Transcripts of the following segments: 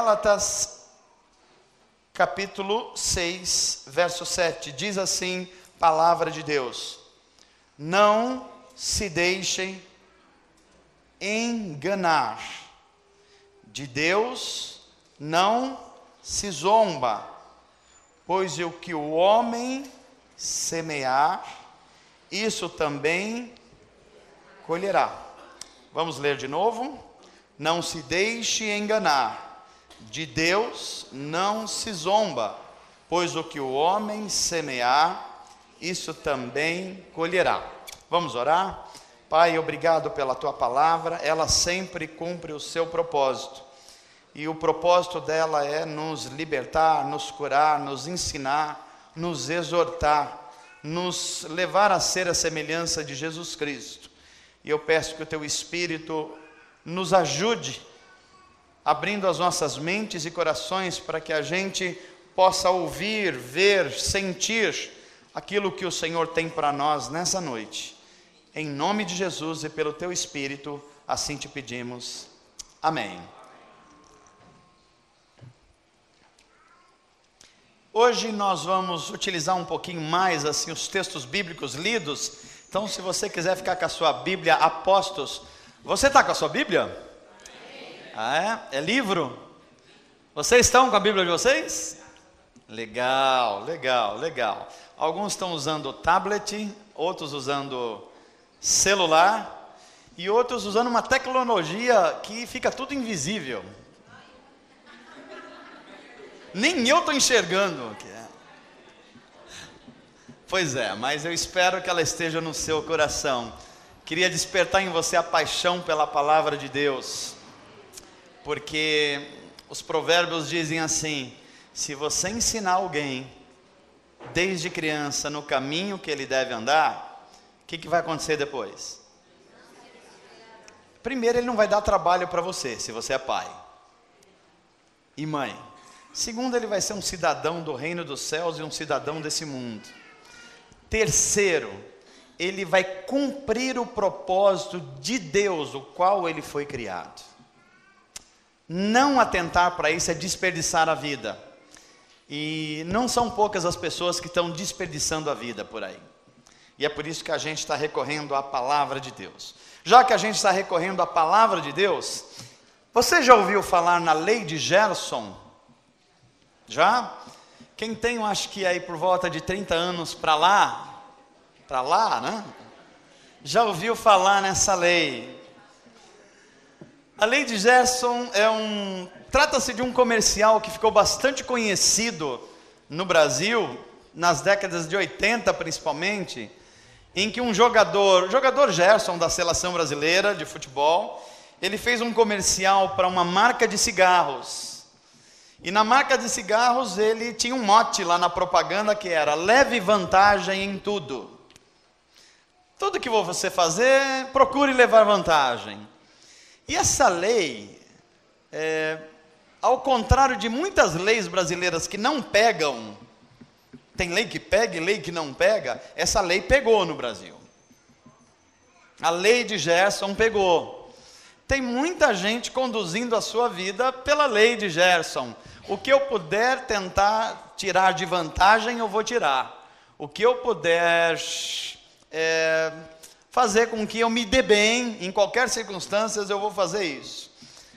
Gálatas, capítulo 6, verso 7, diz assim, palavra de Deus: não se deixem enganar, de Deus não se zomba, pois o que o homem semear, isso também colherá. Vamos ler de novo? Não se deixe enganar, de Deus não se zomba, pois o que o homem semear, isso também colherá. Vamos orar? Pai, obrigado pela tua palavra, ela sempre cumpre o seu propósito, e o propósito dela é nos libertar, nos curar, nos ensinar, nos exortar, nos levar a ser a semelhança de Jesus Cristo. E eu peço que o teu Espírito nos ajude, abrindo as nossas mentes e corações, para que a gente possa ouvir, ver, sentir aquilo que o Senhor tem para nós nessa noite. Em nome de Jesus e pelo teu Espírito, assim te pedimos. Amém. Hoje nós vamos utilizar um pouquinho mais assim os textos bíblicos lidos. Então, se você quiser ficar com a sua Bíblia, Apóstolos, você está com a sua Bíblia? Ah, é? É livro? Vocês estão com a Bíblia de vocês? Legal, legal, legal. Alguns estão usando tablet, outros usando celular e outros usando uma tecnologia que fica tudo invisível. Nem eu estou enxergando. Pois é, mas eu espero que ela esteja no seu coração. Queria despertar em você a paixão pela palavra de Deus, porque os provérbios dizem assim: se você ensinar alguém desde criança no caminho que ele deve andar, o que vai acontecer depois? Primeiro, ele não vai dar trabalho para você, se você é pai e mãe. Segundo, ele vai ser um cidadão do reino dos céus e um cidadão desse mundo. Terceiro, ele vai cumprir o propósito de Deus, o qual ele foi criado. Não atentar para isso é desperdiçar a vida. E não são poucas as pessoas que estão desperdiçando a vida por aí. E é por isso que a gente está recorrendo à palavra de Deus. Já que a gente está recorrendo à palavra de Deus, você já ouviu falar na lei de Gerson? Já? Quem tem, eu acho que aí por volta de 30 anos para lá, né? Já ouviu falar nessa lei? A lei de Gerson trata-se de um comercial que ficou bastante conhecido no Brasil, nas décadas de 80 principalmente, em que um jogador Gerson da seleção brasileira de futebol, ele fez um comercial para uma marca de cigarros. E na marca de cigarros ele tinha um mote lá na propaganda que era: leve vantagem em tudo. Tudo que você fazer, procure levar vantagem. E essa lei, ao contrário de muitas leis brasileiras que não pegam, tem lei que pega e lei que não pega, essa lei pegou no Brasil. A lei de Gerson pegou. Tem muita gente conduzindo a sua vida pela lei de Gerson. O que eu puder tentar tirar de vantagem, eu vou tirar. O que eu puder fazer com que eu me dê bem, em qualquer circunstância, eu vou fazer isso.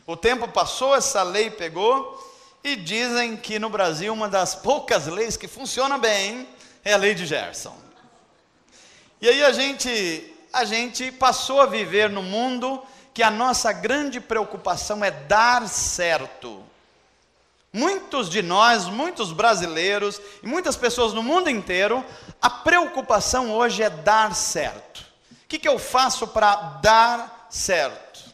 O tempo passou, essa lei pegou, e dizem que no Brasil uma das poucas leis que funciona bem é a lei de Gerson. E aí a gente passou a viver num mundo que a nossa grande preocupação é dar certo. Muitos de nós, muitos brasileiros e muitas pessoas no mundo inteiro, a preocupação hoje é dar certo. O que eu faço para dar certo?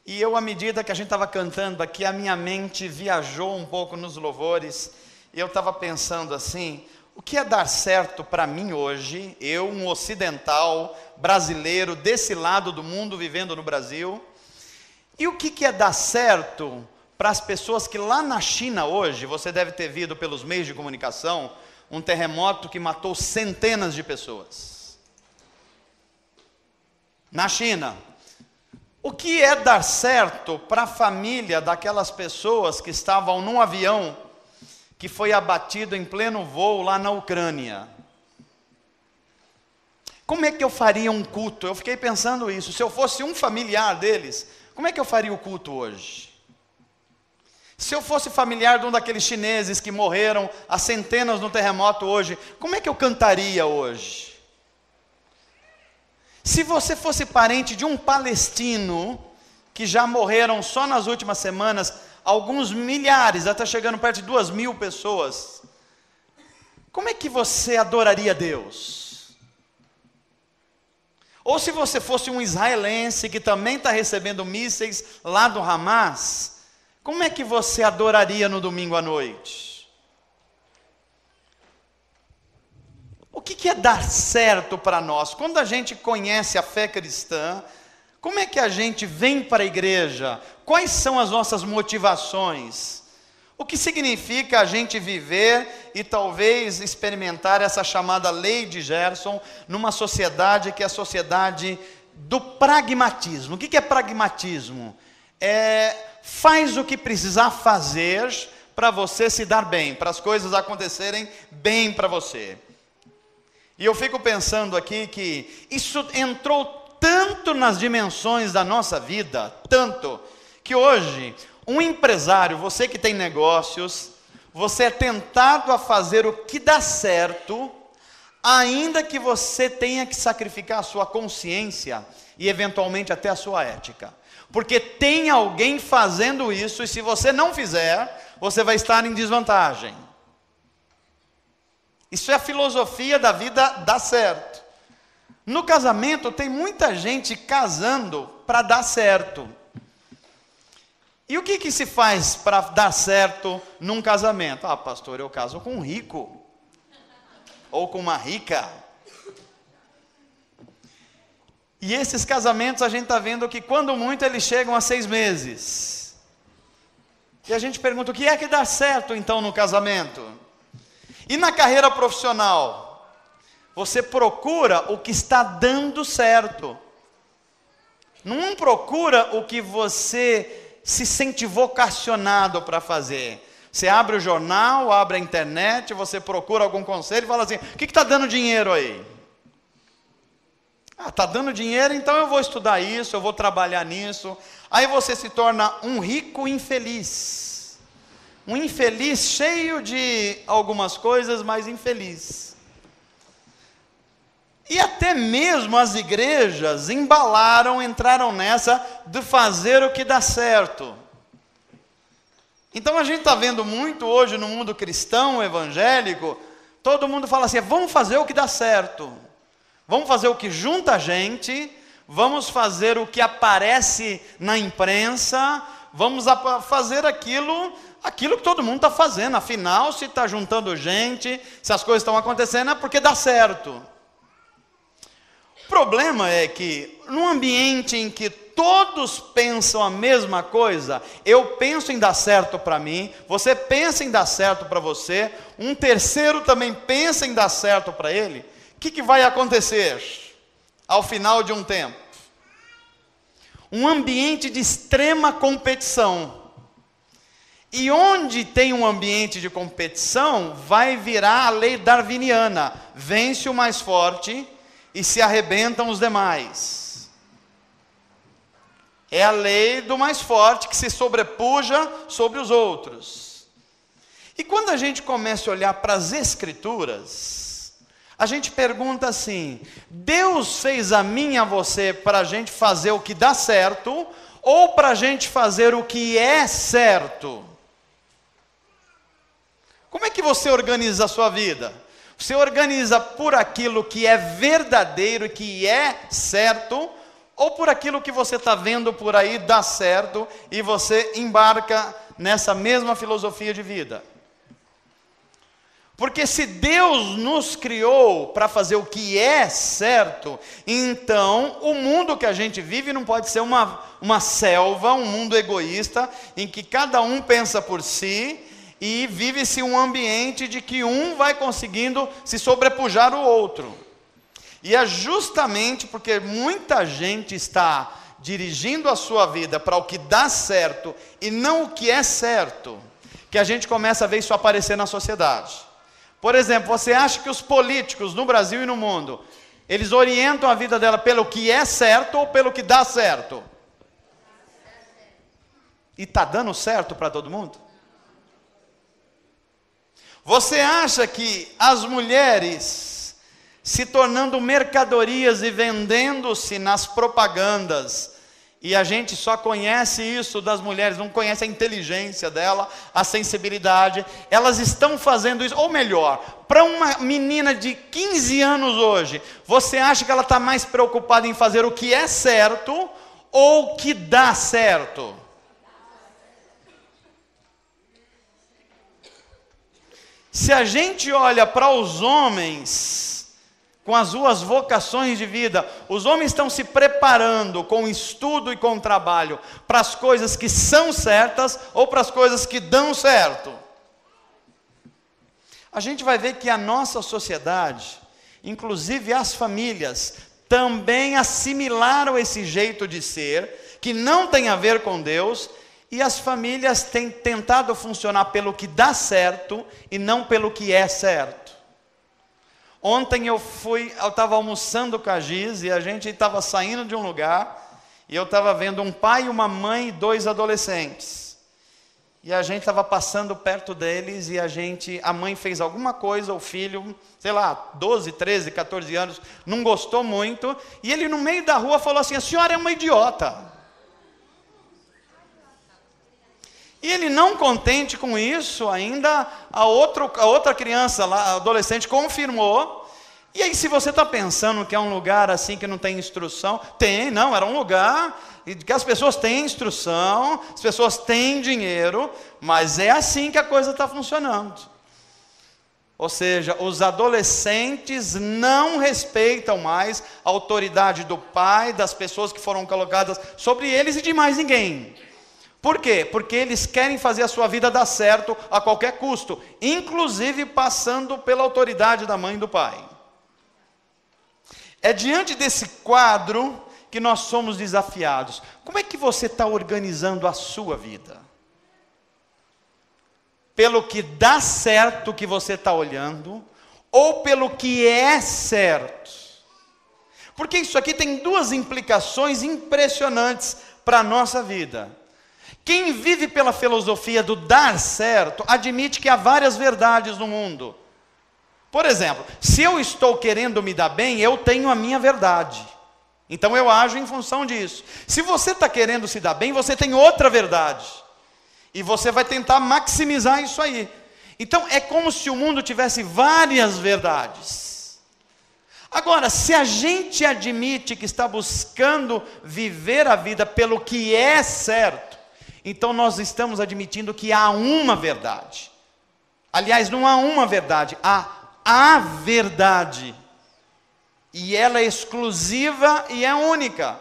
E eu, à medida que a gente estava cantando aqui, a minha mente viajou um pouco nos louvores, e eu estava pensando assim: o que é dar certo para mim hoje, eu, um ocidental, brasileiro, desse lado do mundo, vivendo no Brasil, e o que é dar certo para as pessoas que lá na China hoje, você deve ter visto pelos meios de comunicação, um terremoto que matou centenas de pessoas. Na China, O que é dar certo para a família daquelas pessoas que estavam num avião que foi abatido em pleno voo lá na Ucrânia? Como é que eu faria um culto? Eu fiquei pensando isso. Se eu fosse um familiar deles, como é que eu faria o culto hoje? Se eu fosse familiar de um daqueles chineses que morreram há centenas no terremoto hoje, como é que eu cantaria hoje? Se você fosse parente de um palestino, que já morreram só nas últimas semanas, alguns milhares, até chegando perto de 2.000 pessoas, como é que você adoraria Deus? Ou se você fosse um israelense que também está recebendo mísseis lá do Hamas, como é que você adoraria no domingo à noite? O que é dar certo para nós? Quando a gente conhece a fé cristã, como é que a gente vem para a igreja? Quais são as nossas motivações? O que significa a gente viver e talvez experimentar essa chamada lei de Gerson numa sociedade que é a sociedade do pragmatismo? O que é pragmatismo? Faz o que precisar fazer para você se dar bem, para as coisas acontecerem bem para você. E eu fico pensando aqui que isso entrou tanto nas dimensões da nossa vida, tanto, que hoje, um empresário, você que tem negócios, você é tentado a fazer o que dá certo, ainda que você tenha que sacrificar a sua consciência e eventualmente até a sua ética. Porque tem alguém fazendo isso e se você não fizer, você vai estar em desvantagem. Isso é a filosofia da vida dar certo. No casamento tem muita gente casando para dar certo. E o que se faz para dar certo num casamento? Ah, pastor, eu caso com um rico. Ou com uma rica. E esses casamentos a gente está vendo que quando muito eles chegam a 6 meses. E a gente pergunta, o que é que dá certo então no casamento? E na carreira profissional? Você procura o que está dando certo. Não procura o que você se sente vocacionado para fazer. Você abre o jornal, abre a internet, você procura algum conselho e fala assim, o que está dando dinheiro aí? Ah, está dando dinheiro, então eu vou estudar isso, eu vou trabalhar nisso. Aí você se torna um rico infeliz. Um infeliz cheio de algumas coisas, mas infeliz. E até mesmo as igrejas entraram nessa de fazer o que dá certo. Então a gente está vendo muito hoje no mundo cristão, evangélico, todo mundo fala assim, vamos fazer o que dá certo. Vamos fazer o que junta a gente, vamos fazer o que aparece na imprensa, vamos fazer aquilo que todo mundo está fazendo. Afinal, se está juntando gente, se as coisas estão acontecendo, é porque dá certo. O problema é que, num ambiente em que todos pensam a mesma coisa, eu penso em dar certo para mim, você pensa em dar certo para você, um terceiro também pensa em dar certo para ele, o que vai acontecer ao final de um tempo? Um ambiente de extrema competição. E onde tem um ambiente de competição, vai virar a lei darwiniana. Vence o mais forte e se arrebentam os demais. É a lei do mais forte que se sobrepuja sobre os outros. E quando a gente começa a olhar para as Escrituras, a gente pergunta assim, Deus fez a mim e a você para a gente fazer o que dá certo, ou para a gente fazer o que é certo? Como é que você organiza a sua vida? Você organiza por aquilo que é verdadeiro e que é certo, ou por aquilo que você está vendo por aí dar certo, e você embarca nessa mesma filosofia de vida? Porque se Deus nos criou para fazer o que é certo, então o mundo que a gente vive não pode ser uma selva, um mundo egoísta, em que cada um pensa por si, e vive-se um ambiente de que um vai conseguindo se sobrepujar o outro. E é justamente porque muita gente está dirigindo a sua vida para o que dá certo e não o que é certo, que a gente começa a ver isso aparecer na sociedade. Por exemplo, você acha que os políticos no Brasil e no mundo, eles orientam a vida dela pelo que é certo ou pelo que dá certo? E está dando certo para todo mundo? Você acha que as mulheres se tornando mercadorias e vendendo-se nas propagandas, e a gente só conhece isso das mulheres, não conhece a inteligência dela, a sensibilidade, elas estão fazendo isso, ou melhor, para uma menina de 15 anos hoje, você acha que ela está mais preocupada em fazer o que é certo ou o que dá certo? Se a gente olha para os homens, com as suas vocações de vida, os homens estão se preparando com estudo e com trabalho para as coisas que são certas ou para as coisas que dão certo. A gente vai ver que a nossa sociedade, inclusive as famílias, também assimilaram esse jeito de ser, que não tem a ver com Deus, e as famílias têm tentado funcionar pelo que dá certo e não pelo que é certo. Ontem eu estava almoçando com a Giz e a gente estava saindo de um lugar e eu estava vendo um pai, uma mãe e 2 adolescentes. E a gente estava passando perto deles e a mãe fez alguma coisa, o filho, sei lá, 12, 13, 14 anos, não gostou muito, e ele no meio da rua falou assim: a senhora é uma idiota. E ele, não contente com isso, ainda a outra criança lá, a adolescente, confirmou. E aí, se você está pensando que é um lugar assim que não tem instrução, não, era um lugar que as pessoas têm instrução, as pessoas têm dinheiro, mas é assim que a coisa está funcionando. Ou seja, os adolescentes não respeitam mais a autoridade do pai, das pessoas que foram colocadas sobre eles e de mais ninguém. Por quê? Porque eles querem fazer a sua vida dar certo a qualquer custo, inclusive passando pela autoridade da mãe e do pai. É diante desse quadro que nós somos desafiados. Como é que você está organizando a sua vida? Pelo que dá certo que você está olhando, ou pelo que é certo? Porque isso aqui tem 2 implicações impressionantes para a nossa vida. Quem vive pela filosofia do dar certo, admite que há várias verdades no mundo. Por exemplo, se eu estou querendo me dar bem, eu tenho a minha verdade. Então eu ajo em função disso. Se você está querendo se dar bem, você tem outra verdade. E você vai tentar maximizar isso aí. Então é como se o mundo tivesse várias verdades. Agora, se a gente admite que está buscando viver a vida pelo que é certo, então nós estamos admitindo que há uma verdade. Aliás, não há uma verdade, há a verdade. E ela é exclusiva e é única.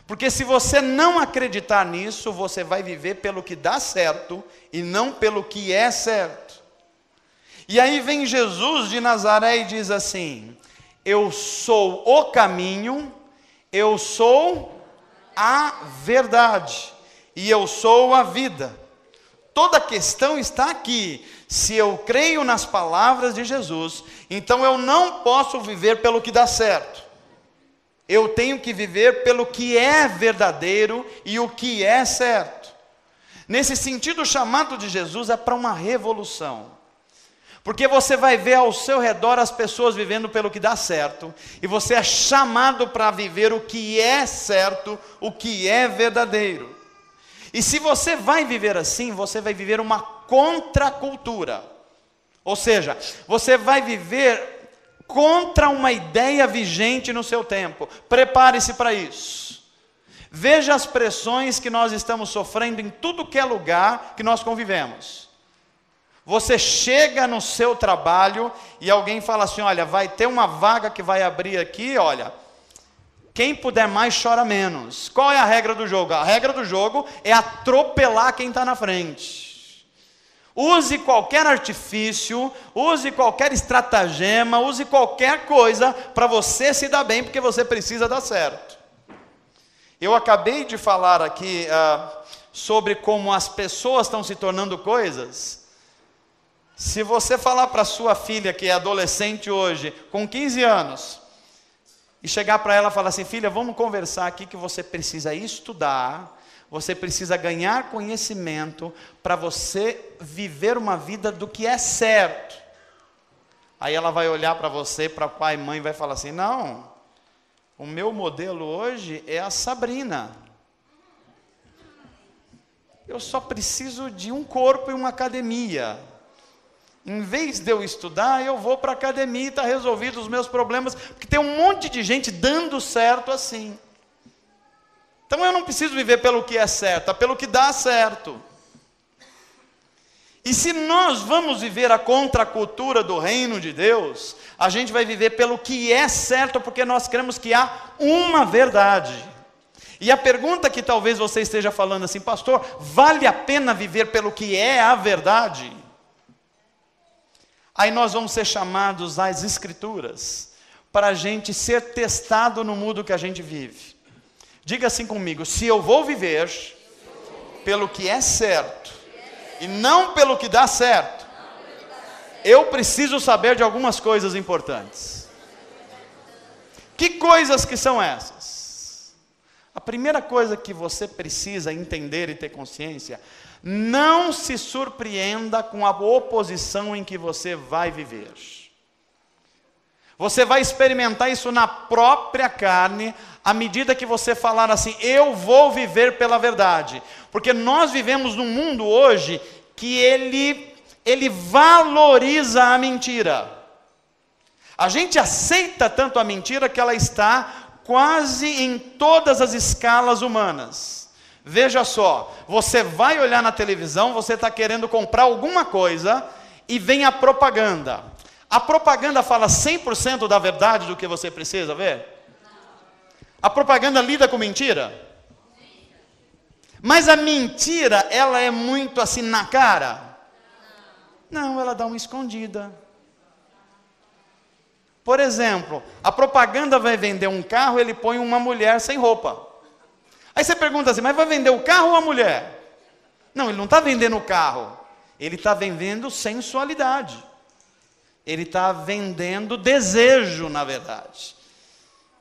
Porque se você não acreditar nisso, você vai viver pelo que dá certo e não pelo que é certo. E aí vem Jesus de Nazaré e diz assim: eu sou o caminho, eu sou a verdade e eu sou a vida. Toda a questão está aqui. Se eu creio nas palavras de Jesus, então eu não posso viver pelo que dá certo. Eu tenho que viver pelo que é verdadeiro e o que é certo. Nesse sentido, o chamado de Jesus é para uma revolução. Porque você vai ver ao seu redor as pessoas vivendo pelo que dá certo, e você é chamado para viver o que é certo, o que é verdadeiro. E se você vai viver assim, você vai viver uma contracultura. Ou seja, você vai viver contra uma ideia vigente no seu tempo. Prepare-se para isso. Veja as pressões que nós estamos sofrendo em tudo que é lugar que nós convivemos. Você chega no seu trabalho e alguém fala assim: olha, vai ter uma vaga que vai abrir aqui, olha, quem puder mais chora menos. Qual é a regra do jogo? A regra do jogo é atropelar quem está na frente. Use qualquer artifício, use qualquer estratagema, use qualquer coisa para você se dar bem, porque você precisa dar certo. Eu acabei de falar aqui sobre como as pessoas estão se tornando coisas. Se você falar para sua filha, que é adolescente hoje, com 15 anos, e chegar para ela e falar assim: filha, vamos conversar aqui que você precisa estudar, você precisa ganhar conhecimento para você viver uma vida do que é certo. Aí ela vai olhar para você, para pai e mãe, e vai falar assim: não, o meu modelo hoje é a Sabrina. Eu só preciso de um corpo e uma academia. Em vez de eu estudar, eu vou para a academia e está resolvido os meus problemas, porque tem um monte de gente dando certo assim. Então eu não preciso viver pelo que é certo, é pelo que dá certo. E se nós vamos viver a contracultura do reino de Deus, a gente vai viver pelo que é certo, porque nós cremos que há uma verdade. E a pergunta que talvez você esteja falando assim: pastor, vale a pena viver pelo que é a verdade? Aí nós vamos ser chamados às Escrituras, para a gente ser testado no mundo que a gente vive. Diga assim comigo: se eu vou viver pelo que é certo, e não pelo que dá certo, eu preciso saber de algumas coisas importantes. Que coisas que são essas? A primeira coisa que você precisa entender e ter consciência: não se surpreenda com a oposição em que você vai viver. Você vai experimentar isso na própria carne, à medida que você falar assim: eu vou viver pela verdade. Porque nós vivemos num mundo hoje que ele valoriza a mentira. A gente aceita tanto a mentira que ela está quase em todas as escalas humanas. Veja só, você vai olhar na televisão, você está querendo comprar alguma coisa e vem a propaganda. A propaganda fala 100% da verdade do que você precisa ver? A propaganda lida com mentira? Mas a mentira, ela é muito assim na cara? Não, ela dá uma escondida. Por exemplo, a propaganda vai vender um carro, ele põe uma mulher sem roupa. Aí você pergunta assim: mas vai vender o carro ou a mulher? Não, ele não está vendendo o carro. Ele está vendendo sensualidade. Ele está vendendo desejo, na verdade.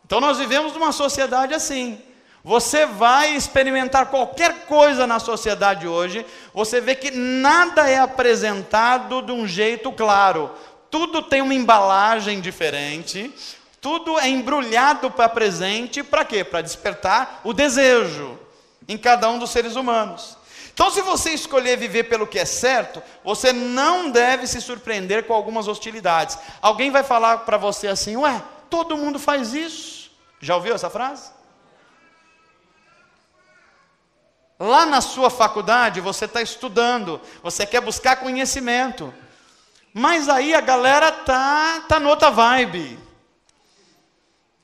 Então nós vivemos numa sociedade assim. Você vai experimentar qualquer coisa na sociedade hoje, você vê que nada é apresentado de um jeito claro. Tudo tem uma embalagem diferente. Tudo é embrulhado para presente, para quê? Para despertar o desejo em cada um dos seres humanos. Então, se você escolher viver pelo que é certo, você não deve se surpreender com algumas hostilidades. Alguém vai falar para você assim: ué, todo mundo faz isso. Já ouviu essa frase? Lá na sua faculdade, você está estudando, você quer buscar conhecimento, mas aí a galera tá noutra vibe.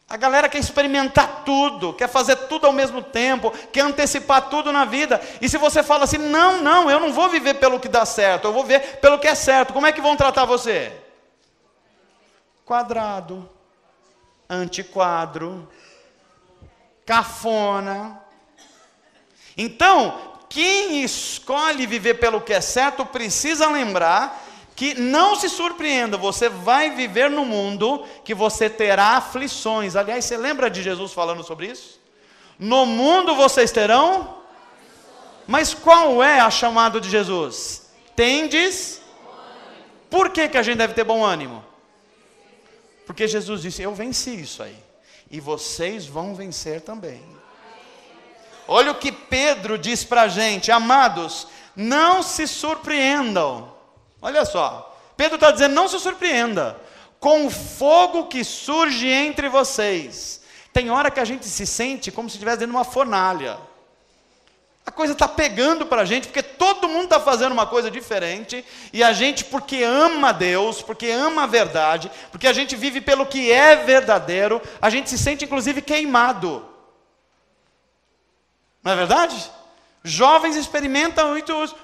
A galera quer experimentar tudo, quer fazer tudo ao mesmo tempo, quer antecipar tudo na vida. E se você fala assim: não, eu não vou viver pelo que dá certo, eu vou viver pelo que é certo, como é que vão tratar você? Quadrado, antiquadro, cafona. Então, quem escolhe viver pelo que é certo precisa lembrar que não se surpreenda, você vai viver no mundo que você terá aflições. Aliás, você lembra de Jesus falando sobre isso? No mundo vocês terão? Mas qual é a chamada de Jesus? Tendes? Por que a gente deve ter bom ânimo? Porque Jesus disse: eu venci isso aí, e vocês vão vencer também. Olha o que Pedro diz para a gente: amados, não se surpreendam. Olha só, Pedro está dizendo: não se surpreenda com o fogo que surge entre vocês. Tem hora que a gente se sente como se estivesse dentro de uma fornalha. A coisa está pegando para a gente, porque todo mundo está fazendo uma coisa diferente, e a gente, porque ama Deus, porque ama a verdade, porque a gente vive pelo que é verdadeiro, a gente se sente inclusive queimado. Não é verdade? Jovens experimentam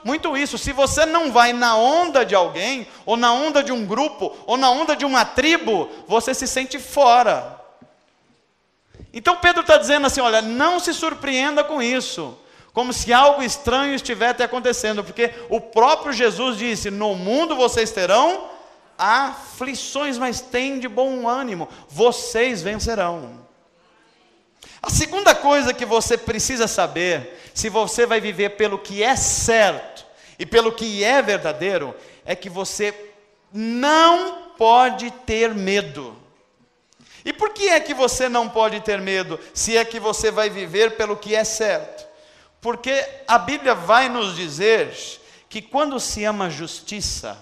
muito isso. Se você não vai na onda de alguém, ou na onda de um grupo, ou na onda de uma tribo, você se sente fora. Então Pedro está dizendo assim, olha, não se surpreenda com isso, como se algo estranho estivesse acontecendo, porque o próprio Jesus disse, no mundo vocês terão aflições, mas tem de bom ânimo, vocês vencerão. A segunda coisa que você precisa saber, se você vai viver pelo que é certo e pelo que é verdadeiro, é que você não pode ter medo. E por que é que você não pode ter medo, se é que você vai viver pelo que é certo? Porque a Bíblia vai nos dizer que quando se ama a justiça,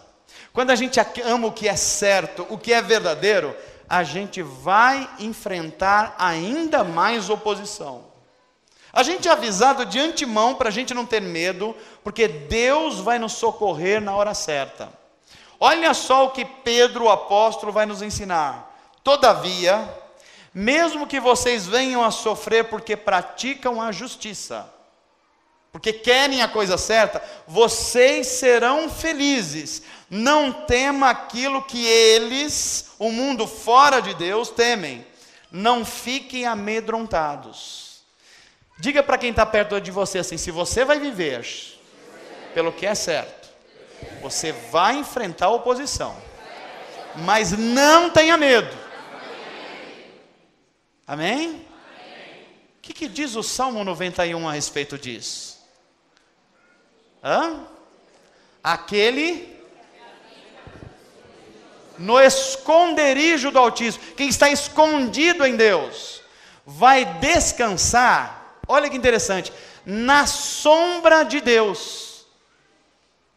quando a gente ama o que é certo, o que é verdadeiro, a gente vai enfrentar ainda mais oposição. A gente é avisado de antemão para a gente não ter medo, porque Deus vai nos socorrer na hora certa. Olha só o que Pedro, o apóstolo, vai nos ensinar. Todavia, mesmo que vocês venham a sofrer porque praticam a justiça, porque querem a coisa certa, vocês serão felizes. Não tema aquilo que eles, o mundo fora de Deus, temem. Não fiquem amedrontados. Diga para quem está perto de você assim, se você vai viver pelo que é certo, você vai enfrentar a oposição, mas não tenha medo. Amém? O que diz o Salmo 91 a respeito disso? Aquele no esconderijo do Altíssimo, quem está escondido em Deus, vai descansar, olha que interessante, na sombra de Deus,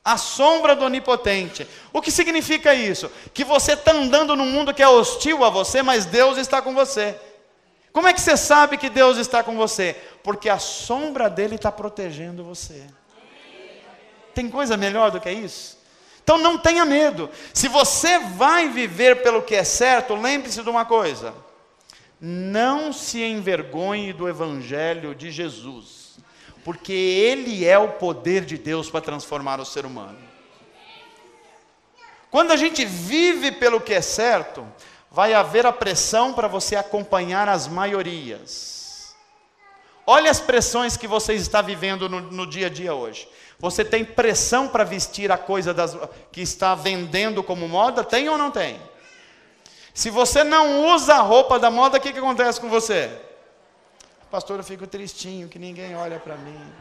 a sombra do Onipotente. O que significa isso? Que você está andando num mundo que é hostil a você, mas Deus está com você. Como é que você sabe que Deus está com você? Porque a sombra dele está protegendo você. Tem coisa melhor do que isso? Então não tenha medo. Se você vai viver pelo que é certo, lembre-se de uma coisa: não se envergonhe do Evangelho de Jesus, porque ele é o poder de Deus para transformar o ser humano. Quando a gente vive pelo que é certo, vai haver a pressão para você acompanhar as maiorias. Olha as pressões que você está vivendo no dia a dia hoje. Você tem pressão para vestir a coisa que está vendendo como moda? Tem ou não tem? Se você não usa a roupa da moda, o que acontece com você? Pastor, eu fico tristinho, que ninguém olha para mim.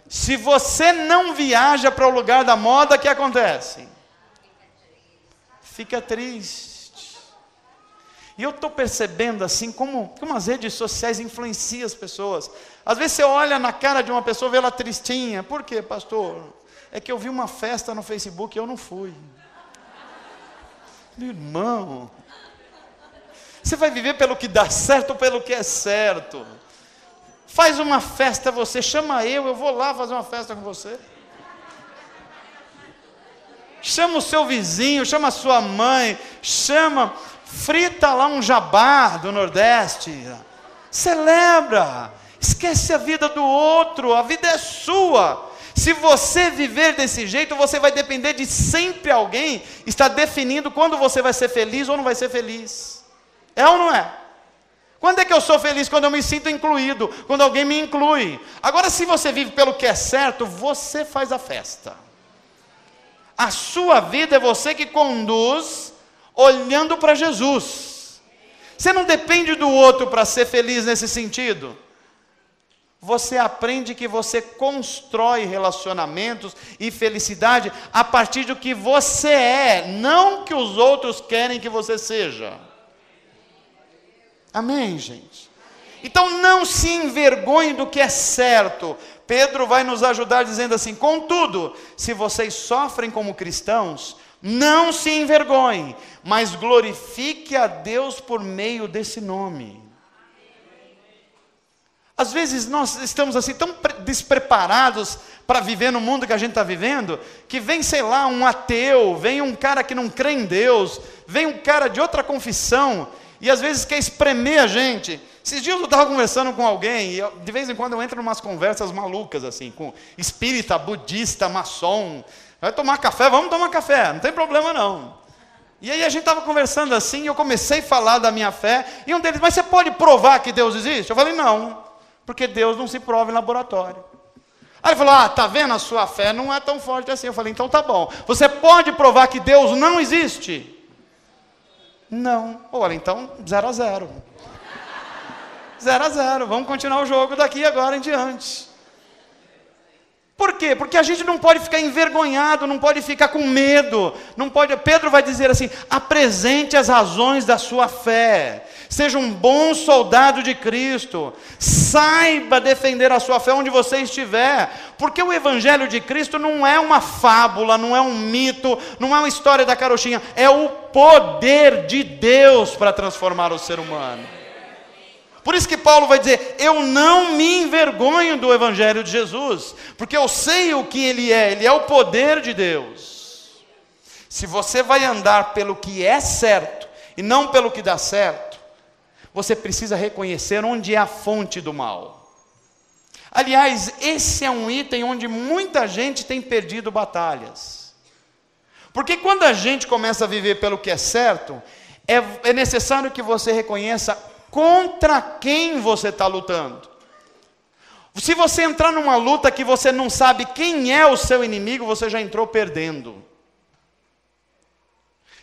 Se você não viaja para o lugar da moda, o que acontece? Fica triste. E eu estou percebendo assim, como as redes sociais influenciam as pessoas. Às vezes você olha na cara de uma pessoa e vê ela tristinha. Por quê, pastor? É que eu vi uma festa no Facebook e eu não fui. Meu irmão, você vai viver pelo que dá certo ou pelo que é certo? Faz uma festa você, chama eu vou lá fazer uma festa com você. Chama o seu vizinho, chama a sua mãe, frita lá um jabá do Nordeste, celebra, esquece a vida do outro, a vida é sua. Se você viver desse jeito, você vai depender de sempre alguém estar definindo quando você vai ser feliz ou não vai ser feliz. É ou não é? Quando é que eu sou feliz? Quando eu me sinto incluído, quando alguém me inclui. Agora, se você vive pelo que é certo, você faz a festa. A sua vida é você que conduz, olhando para Jesus. Você não depende do outro para ser feliz nesse sentido. Você aprende que você constrói relacionamentos e felicidade a partir do que você é, não que os outros querem que você seja. Amém, gente? Então não se envergonhe do que é certo. Pedro vai nos ajudar dizendo assim: contudo, se vocês sofrem como cristãos, não se envergonhe, mas glorifique a Deus por meio desse nome. Às vezes nós estamos assim tão despreparados para viver no mundo que a gente está vivendo, que vem, sei lá, um ateu, vem um cara que não crê em Deus, vem um cara de outra confissão, e às vezes quer espremer a gente. Esses dias eu estava conversando com alguém, e de vez em quando eu entro em umas conversas malucas, assim, com espírita, budista, maçom. Vai tomar café? Vamos tomar café, não tem problema não. E aí a gente estava conversando assim, e eu comecei a falar da minha fé, e um deles, mas você pode provar que Deus existe? Eu falei, não, porque Deus não se prova em laboratório. Aí ele falou, tá vendo, a sua fé não é tão forte assim. Eu falei, então tá bom, você pode provar que Deus não existe? Não. Olha, então 0-0. 0-0, vamos continuar o jogo daqui agora em diante. Por quê? Porque a gente não pode ficar envergonhado, não pode ficar com medo, não pode. Pedro vai dizer assim: apresente as razões da sua fé, seja um bom soldado de Cristo, saiba defender a sua fé onde você estiver, porque o Evangelho de Cristo não é uma fábula, não é um mito, não é uma história da carochinha, é o poder de Deus para transformar o ser humano. Por isso que Paulo vai dizer, eu não me envergonho do Evangelho de Jesus, porque eu sei o que ele é o poder de Deus. Se você vai andar pelo que é certo, e não pelo que dá certo, você precisa reconhecer onde é a fonte do mal. Aliás, esse é um item onde muita gente tem perdido batalhas. Porque quando a gente começa a viver pelo que é certo, é necessário que você reconheça contra quem você está lutando. Se você entrar numa luta que você não sabe quem é o seu inimigo, você já entrou perdendo.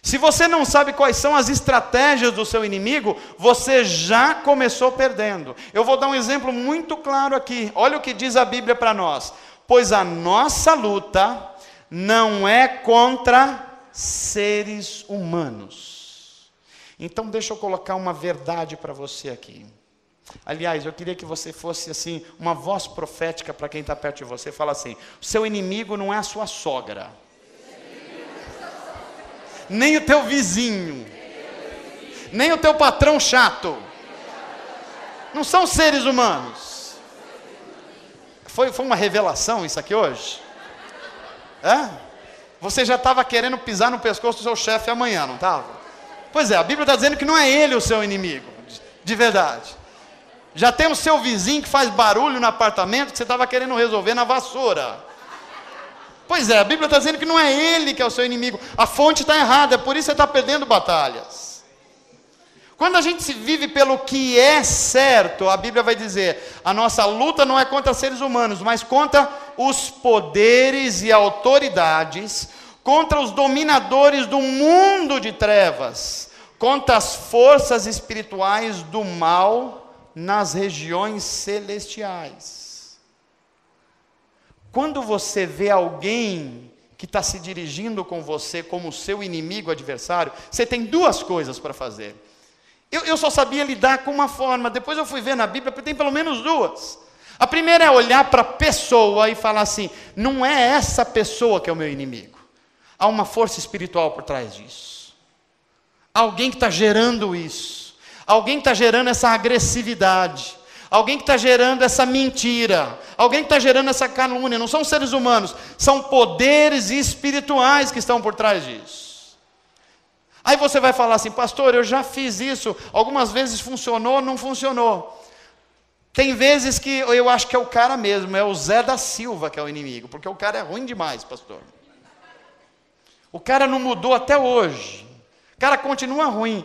Se você não sabe quais são as estratégias do seu inimigo, você já começou perdendo. Eu vou dar um exemplo muito claro aqui. Olha o que diz a Bíblia para nós. Pois a nossa luta não é contra seres humanos. Então deixa eu colocar uma verdade para você aqui. Aliás, eu queria que você fosse assim, uma voz profética para quem está perto de você. Fala assim, o seu inimigo não é a sua sogra. Nem o teu vizinho. Nem o teu patrão chato. Não são seres humanos. Foi uma revelação isso aqui hoje? É? Você já estava querendo pisar no pescoço do seu chefe amanhã, não estava? Pois é, a Bíblia está dizendo que não é ele o seu inimigo, de verdade. Já tem o seu vizinho que faz barulho no apartamento que você estava querendo resolver na vassoura. Pois é, a Bíblia está dizendo que não é ele que é o seu inimigo. A fonte está errada, é por isso que você está perdendo batalhas. Quando a gente se vive pelo que é certo, a Bíblia vai dizer, a nossa luta não é contra seres humanos, mas contra os poderes e autoridades, contra os dominadores do mundo de trevas, contra as forças espirituais do mal nas regiões celestiais. Quando você vê alguém que está se dirigindo com você como seu inimigo adversário, você tem duas coisas para fazer. Eu só sabia lidar com uma forma, depois eu fui ver na Bíblia, porque tem pelo menos duas. A primeira é olhar para a pessoa e falar assim, não é essa pessoa que é o meu inimigo. Há uma força espiritual por trás disso. Alguém que está gerando isso. Alguém que está gerando essa agressividade. Alguém que está gerando essa mentira. Alguém que está gerando essa calúnia. Não são seres humanos. São poderes espirituais que estão por trás disso. Aí você vai falar assim, pastor, eu já fiz isso. Algumas vezes funcionou, não funcionou. Tem vezes que eu acho que é o cara mesmo. É o Zé da Silva que é o inimigo. Porque o cara é ruim demais, pastor. O cara não mudou até hoje. O cara continua ruim.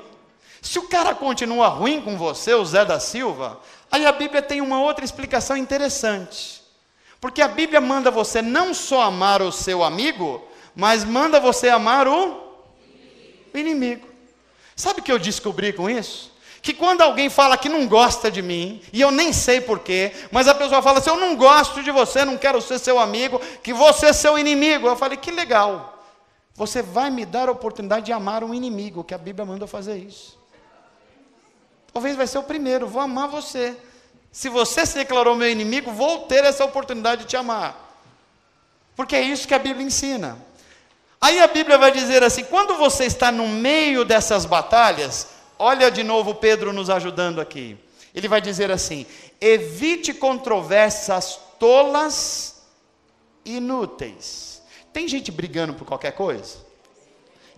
Se o cara continua ruim com você, o Zé da Silva, aí a Bíblia tem uma outra explicação interessante. Porque a Bíblia manda você não só amar o seu amigo, mas manda você amar o inimigo. Sabe o que eu descobri com isso? Que quando alguém fala que não gosta de mim, e eu nem sei porquê, mas a pessoa fala assim, eu não gosto de você, não quero ser seu amigo, que você é seu inimigo. Eu falei, que legal. Você vai me dar a oportunidade de amar um inimigo, que a Bíblia manda fazer isso. Talvez vai ser o primeiro, vou amar você. Se você se declarou meu inimigo, vou ter essa oportunidade de te amar. Porque é isso que a Bíblia ensina. Aí a Bíblia vai dizer assim, quando você está no meio dessas batalhas, olha de novo Pedro nos ajudando aqui. Ele vai dizer assim, evite controvérsias tolas e inúteis. Tem gente brigando por qualquer coisa?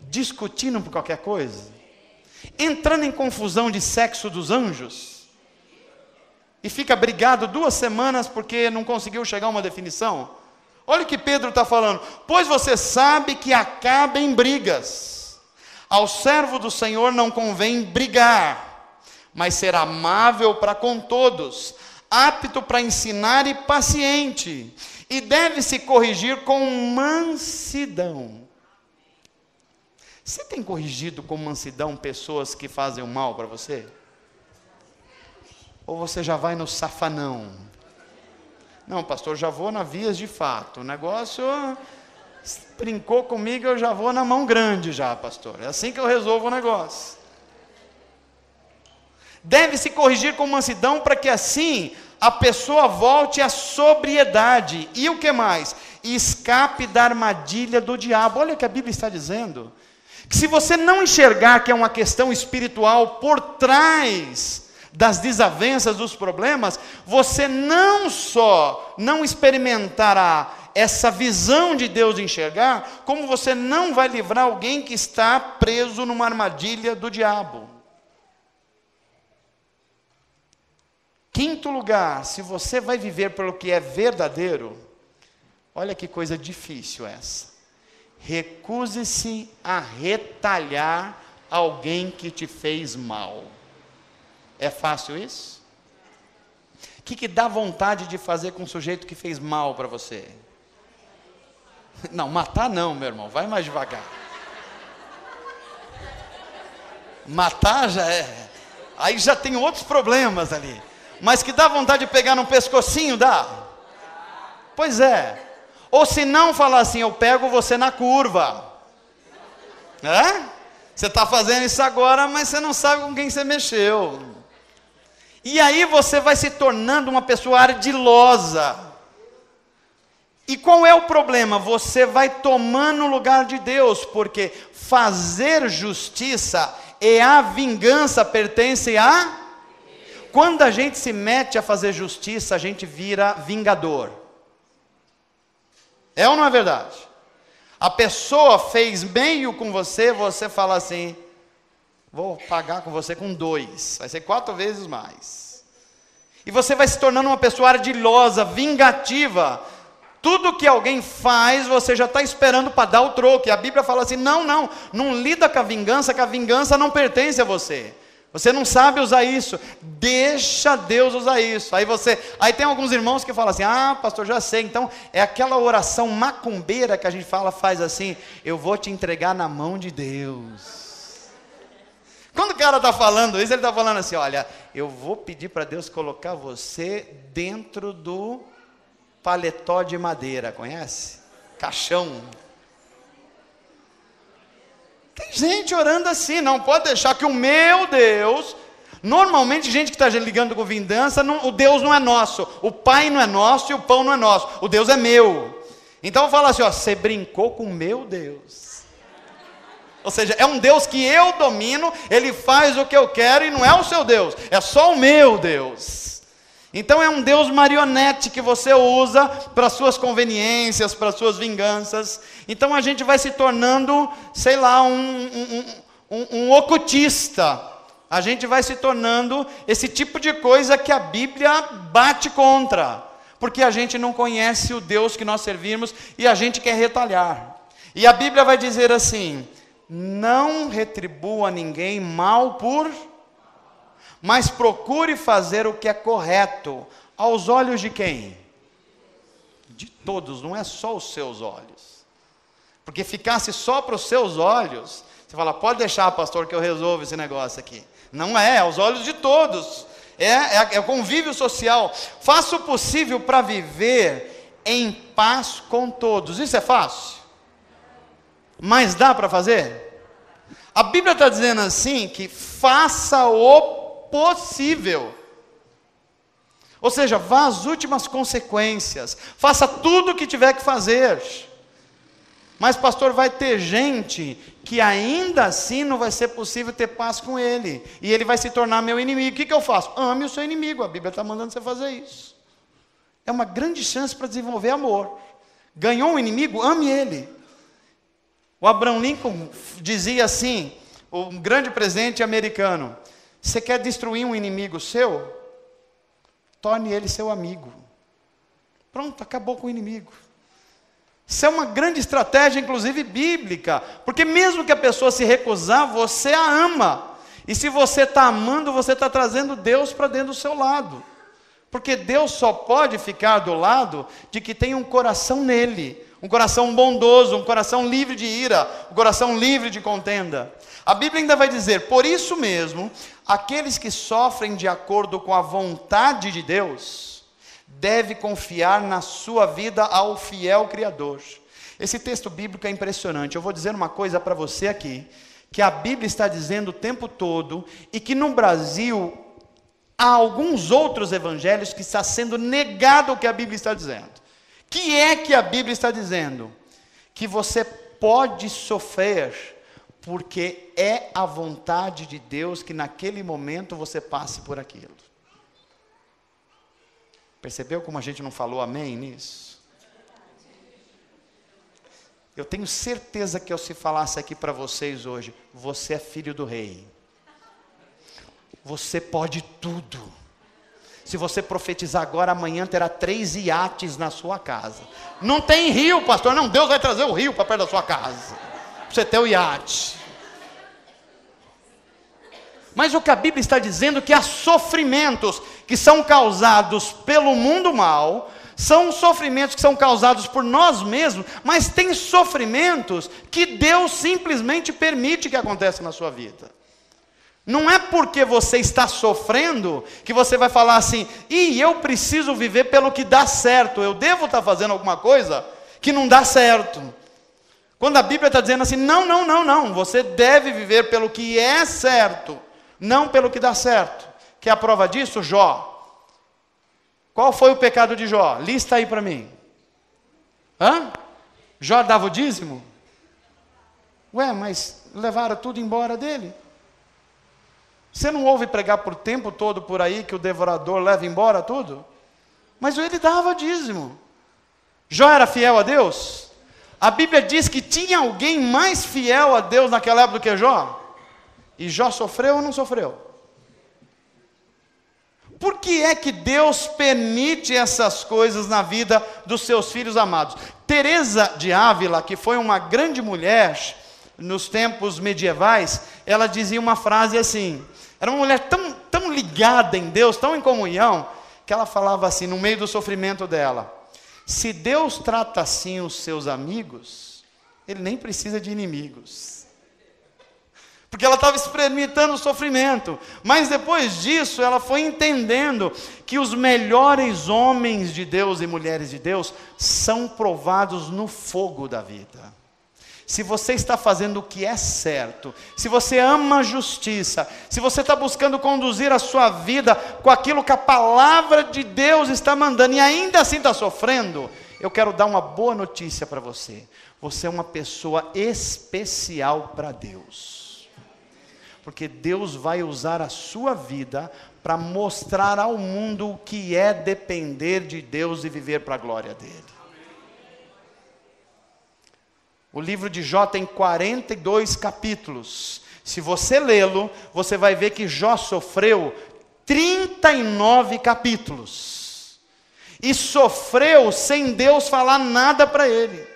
Discutindo por qualquer coisa? Entrando em confusão de sexo dos anjos? E fica brigado 2 semanas porque não conseguiu chegar a uma definição? Olha o que Pedro está falando. Pois você sabe que acaba em brigas. Ao servo do Senhor não convém brigar, mas ser amável para com todos, apto para ensinar e paciente, e deve-se corrigir com mansidão. Você tem corrigido com mansidão pessoas que fazem o mal para você? Ou você já vai no safanão? Não, pastor, já vou na vias de fato. O negócio brincou comigo, eu já vou na mão grande já, pastor. É assim que eu resolvo o negócio. Deve-se corrigir com mansidão para que assim a pessoa volte à sobriedade. E o que mais? E escape da armadilha do diabo. Olha o que a Bíblia está dizendo. Que se você não enxergar que é uma questão espiritual por trás das desavenças, dos problemas, você não só não experimentará essa visão de Deus de enxergar, como você não vai livrar alguém que está preso numa armadilha do diabo. Quinto lugar, se você vai viver pelo que é verdadeiro, olha que coisa difícil essa. Recuse-se a retalhar alguém que te fez mal. É fácil isso? O que dá vontade de fazer com um sujeito que fez mal para você? Não, matar não, meu irmão, vai mais devagar. Matar já é. Aí já tem outros problemas ali. Mas que dá vontade de pegar no pescocinho, dá? Pois é. Ou se não falar assim, eu pego você na curva. Você está fazendo isso agora, mas você não sabe com quem você mexeu. E aí você vai se tornando uma pessoa ardilosa. E qual é o problema? Você vai tomando o lugar de Deus, porque fazer justiça e a vingança pertence a... Quando a gente se mete a fazer justiça, a gente vira vingador. É ou não é verdade? A pessoa fez meio com você, você fala assim, vou pagar com você com 2, vai ser 4 vezes mais. E você vai se tornando uma pessoa ardilosa, vingativa. Tudo que alguém faz, você já está esperando para dar o troco. E a Bíblia fala assim, não lida com a vingança não pertence a você. Você não sabe usar isso, deixa Deus usar isso. Aí tem alguns irmãos que falam assim, pastor, já sei, então é aquela oração macumbeira que a gente faz assim, eu vou te entregar na mão de Deus. Quando o cara está falando isso, ele está falando assim, olha, eu vou pedir para Deus colocar você dentro do paletó de madeira, conhece? Caixão. Tem gente orando assim, não pode deixar que o meu Deus... Normalmente, gente que está ligando com vingança, o Deus não é nosso, o pai não é nosso e o pão não é nosso, o Deus é meu. Então fala assim, você brincou com o meu Deus. Ou seja, é um Deus que eu domino, ele faz o que eu quero e não é o seu Deus, é só o meu Deus. Então é um Deus marionete que você usa para suas conveniências, para suas vinganças. Então a gente vai se tornando, sei lá, um ocultista. A gente vai se tornando esse tipo de coisa que a Bíblia bate contra. Porque a gente não conhece o Deus que nós servimos e a gente quer retalhar. E a Bíblia vai dizer assim, não retribua ninguém mal por... mas procure fazer o que é correto, aos olhos de quem? De todos, não é só os seus olhos. Porque ficasse só para os seus olhos, você fala, pode deixar, pastor, que eu resolvo esse negócio aqui. Não é aos olhos de todos, é o convívio social. Faça o possível para viver em paz com todos. Isso é fácil? Mas dá para fazer? A Bíblia está dizendo assim, que faça o possível. Ou seja, vá às últimas consequências. Faça tudo o que tiver que fazer. Mas, pastor, vai ter gente que ainda assim não vai ser possível ter paz com ele. E ele vai se tornar meu inimigo. O que eu faço? Ame o seu inimigo. A Bíblia está mandando você fazer isso. É uma grande chance para desenvolver amor. Ganhou um inimigo? Ame ele. O Abraham Lincoln dizia assim, um grande presidente americano, você quer destruir um inimigo seu? Torne ele seu amigo. Pronto, acabou com o inimigo. Isso é uma grande estratégia, inclusive bíblica, porque mesmo que a pessoa se recusar, você a ama. E se você está amando, você está trazendo Deus para dentro do seu lado. Porque Deus só pode ficar do lado de que tem um coração nele, um coração bondoso, um coração livre de ira, um coração livre de contenda. A Bíblia ainda vai dizer, por isso mesmo, aqueles que sofrem de acordo com a vontade de Deus, devem confiar na sua vida ao fiel Criador. Esse texto bíblico é impressionante. Eu vou dizer uma coisa para você aqui, que a Bíblia está dizendo o tempo todo, e que no Brasil há alguns outros evangelhos que está sendo negado o que a Bíblia está dizendo. Que é que a Bíblia está dizendo? Que você pode sofrer, porque é a vontade de Deus que naquele momento você passe por aquilo. Percebeu como a gente não falou amém nisso? Eu tenho certeza que eu se falasse aqui para vocês hoje, você é filho do rei. Você pode tudo. Se você profetizar agora, amanhã terá 3 iates na sua casa. Não tem rio, pastor. Não, Deus vai trazer o rio para perto da sua casa, para você ter o iate. Mas o que a Bíblia está dizendo é que há sofrimentos que são causados pelo mundo mal, são sofrimentos que são causados por nós mesmos, mas tem sofrimentos que Deus simplesmente permite que aconteça na sua vida. Não é porque você está sofrendo que você vai falar assim, eu preciso viver pelo que dá certo, eu devo estar fazendo alguma coisa que não dá certo. Quando a Bíblia está dizendo assim, não, você deve viver pelo que é certo, não pelo que dá certo. Quer a prova disso? Jó. Qual foi o pecado de Jó? Lista aí para mim. Jó dava o dízimo? Mas levaram tudo embora dele. Você não ouve pregar por tempo todo por aí que o devorador leva embora tudo? Mas ele dava dízimo. Jó era fiel a Deus? A Bíblia diz que tinha alguém mais fiel a Deus naquela época do que Jó? E Jó sofreu ou não sofreu? Por que é que Deus permite essas coisas na vida dos seus filhos amados? Teresa de Ávila, que foi uma grande mulher nos tempos medievais, ela dizia uma frase assim, era uma mulher tão ligada em Deus, tão em comunhão, que ela falava assim, no meio do sofrimento dela, se Deus trata assim os seus amigos, Ele nem precisa de inimigos. Porque ela estava experimentando o sofrimento, mas depois disso ela foi entendendo que os melhores homens de Deus e mulheres de Deus são provados no fogo da vida. Se você está fazendo o que é certo, se você ama a justiça, se você está buscando conduzir a sua vida com aquilo que a palavra de Deus está mandando e ainda assim está sofrendo, eu quero dar uma boa notícia para você. Você é uma pessoa especial para Deus. Porque Deus vai usar a sua vida para mostrar ao mundo o que é depender de Deus e viver para a glória dele. O livro de Jó tem 42 capítulos. Se você lê-lo, você vai ver que Jó sofreu 39 capítulos. E sofreu sem Deus falar nada para ele.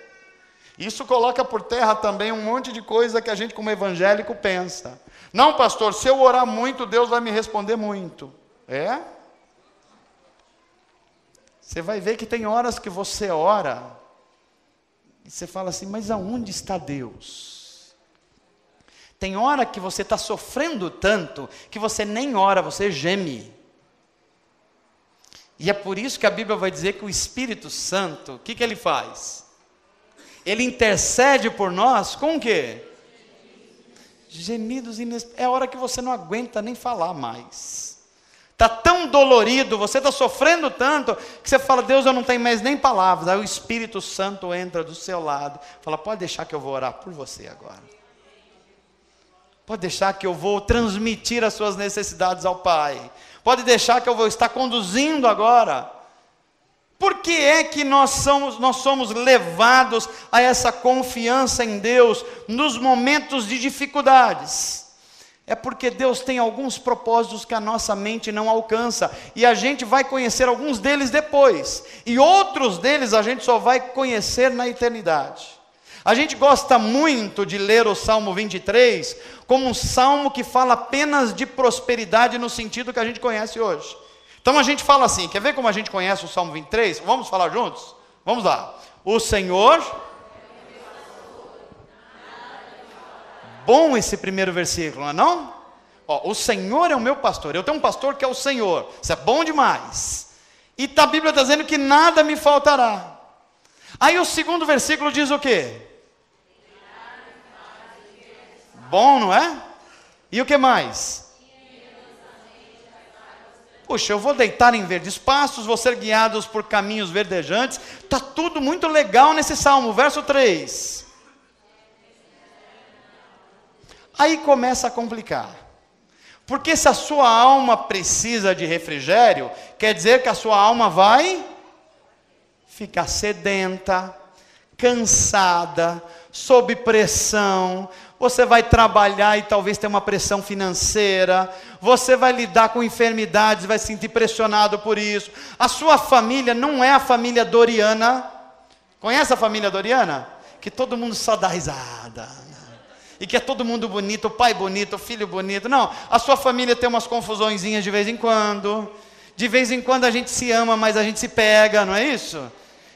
Isso coloca por terra também um monte de coisa que a gente como evangélico pensa. Não, pastor, se eu orar muito, Deus vai me responder muito. Você vai ver que tem horas que você ora e você fala assim, mas aonde está Deus? Tem hora que você está sofrendo tanto que você nem ora, você geme. E é por isso que a Bíblia vai dizer que o Espírito Santo, o que ele faz? Ele intercede por nós com o quê? Gemidos inexprimíveis. É a hora que você não aguenta nem falar mais. Está tão dolorido, você está sofrendo tanto, que você fala, Deus, eu não tenho mais nem palavras. Aí o Espírito Santo entra do seu lado, fala, pode deixar que eu vou orar por você agora. Pode deixar que eu vou transmitir as suas necessidades ao Pai. Pode deixar que eu vou estar conduzindo agora. Por que é que nós somos levados a essa confiança em Deus nos momentos de dificuldades? é porque Deus tem alguns propósitos que a nossa mente não alcança, e a gente vai conhecer alguns deles depois, e outros deles a gente só vai conhecer na eternidade. A gente gosta muito de ler o Salmo 23 como um salmo que fala apenas de prosperidade no sentido que a gente conhece hoje. Então a gente fala assim, quer ver como a gente conhece o Salmo 23? Vamos falar juntos? Vamos lá. O Senhor... Bom esse primeiro versículo, não é não? Ó, o Senhor é o meu pastor, eu tenho um pastor que é o Senhor, isso é bom demais. E a Bíblia está dizendo que nada me faltará. Aí o segundo versículo diz o quê? Bom, não é? E o que mais? Puxa, eu vou deitar em verdes pastos, vou ser guiados por caminhos verdejantes. Está tudo muito legal nesse salmo, verso 3. Aí começa a complicar. Porque se a sua alma precisa de refrigério, quer dizer que a sua alma vai ficar sedenta, cansada, sob pressão. Você vai trabalhar e talvez tenha uma pressão financeira. Você vai lidar com enfermidades, vai se sentir pressionado por isso. A sua família não é a família Doriana. Conhece a família Doriana? Que todo mundo só dá risada. E que é todo mundo bonito, o pai bonito, o filho bonito. Não, a sua família tem umas confusõezinhas de vez em quando. De vez em quando a gente se ama, mas a gente se pega, não é isso?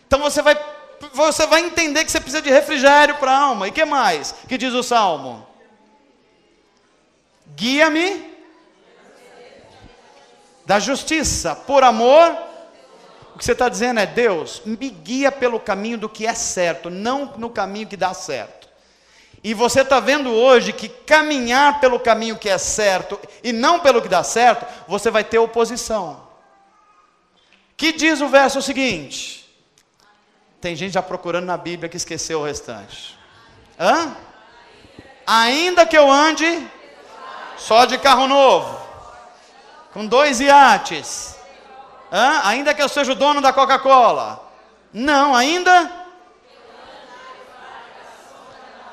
Então você vai entender que você precisa de refrigério para a alma. E o que mais? Que diz o Salmo? Guia-me da justiça, por amor. O que você está dizendo é, Deus, me guia pelo caminho do que é certo, não no caminho que dá certo. E você está vendo hoje que caminhar pelo caminho que é certo e não pelo que dá certo, você vai ter oposição. Que diz o verso seguinte? Tem gente já procurando na Bíblia que esqueceu o restante. Hã? Ainda que eu ande só de carro novo, com 2 iates. Hã? Ainda que eu seja o dono da Coca-Cola. Não, ainda...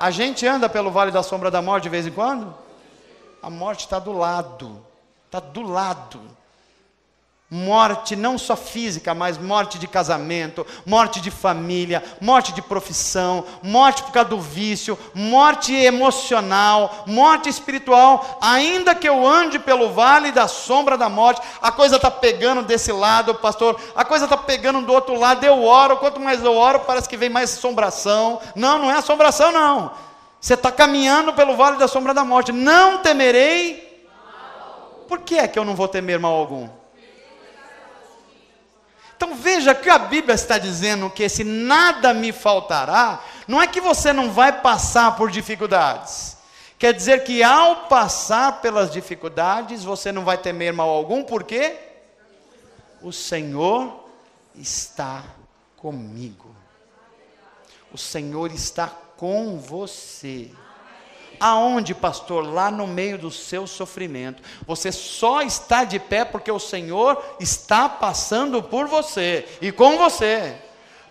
A gente anda pelo vale da sombra da morte de vez em quando? A morte está do lado. Está do lado. Morte não só física, mas morte de casamento, morte de família, morte de profissão, morte por causa do vício, morte emocional, morte espiritual. Ainda que eu ande pelo vale da sombra da morte, a coisa está pegando desse lado, pastor, a coisa está pegando do outro lado, eu oro, quanto mais eu oro, parece que vem mais assombração. Não, não é assombração não. Você está caminhando pelo vale da sombra da morte. Não temerei. Por que é que eu não vou temer mal algum? Então veja que a Bíblia está dizendo que esse nada me faltará, não é que você não vai passar por dificuldades. Quer dizer que ao passar pelas dificuldades, você não vai temer mal algum, por quê? O Senhor está comigo. O Senhor está com você. Aonde, pastor? Lá no meio do seu sofrimento. Você só está de pé porque o Senhor está passando por você e com você.